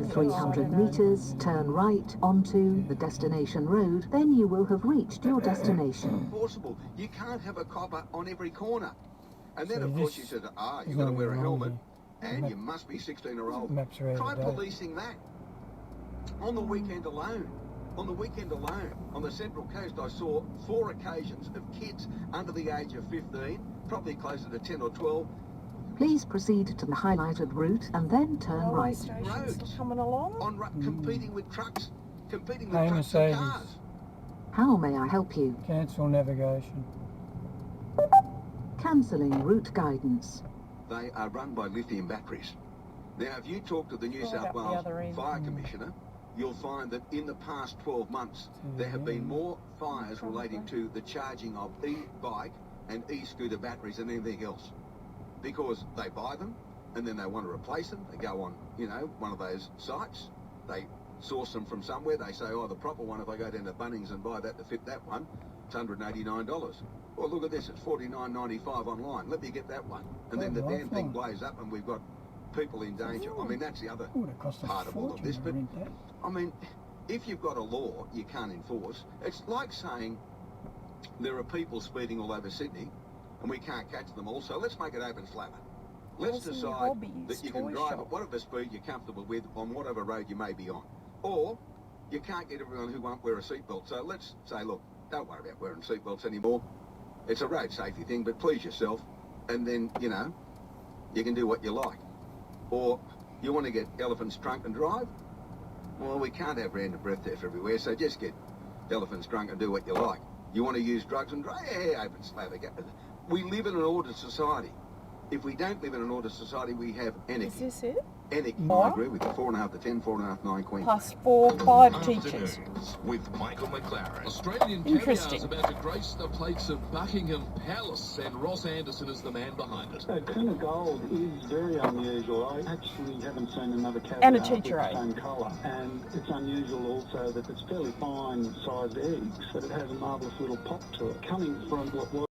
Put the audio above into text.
300 metres, turn right onto the destination road, then you will have reached your destination. Impossible. You can't have a copper on every corner. And then, of course, you said, you've got to wear a helmet, and you must be 16 or old. Try policing that. On the weekend alone, on the Central Coast, I saw 4 occasions of kids under the age of 15, probably closer to 10 or 12. Please proceed to the highlighted route and then turn right. Roads coming along, competing with trucks, and cars. How may I help you? Cancel navigation. Cancelling route guidance. They are run by lithium batteries. Now, if you talk to the New South Wales Fire Commissioner, you'll find that in the past 12 months, there have been more fires relating to the charging of e-bike and e-scooter batteries than anything else. Because they buy them, and then they want to replace them. They go on, one of those sites. They source them from somewhere. They say, the proper one, if I go down to Bunnings and buy that to fit that one, it's $189. Well, look at this, it's $49.95 online. Let me get that one. And then the damn thing blows up and we've got people in danger. I mean, that's the other part of all of this. But, I mean, if you've got a law you can't enforce, it's like saying there are people speeding all over Sydney and we can't catch them all, so let's make it open slather. Let's decide that you can drive at whatever speed you're comfortable with on whatever road you may be on. Or you can't get everyone who won't wear a seatbelt. So let's say, look, don't worry about wearing seatbelts anymore. It's a road safety thing, but please yourself, and then, you can do what you like. Or you want to get elephants drunk and drive? Well, we can't have random breath theft everywhere, so just get elephants drunk and do what you like. You want to use drugs and drive? Yeah, open slather. We live in an ordered society. If we don't live in an ordered society, we have anarchy. Is this it? Anarchy. I agree with you. 4.5 to 10, 4.5, 9 Queen. Plus 5 teachers. With Michael McLaren. Australian caviar is about to grace the plates of Buckingham Palace, and Ross Anderson is the man behind it. Clear gold is very unusual. I actually haven't seen another caviar and a teacher with the same colour. And it's unusual also that it's fairly fine-sized eggs, but it has a marvellous little pop to it. Coming from what was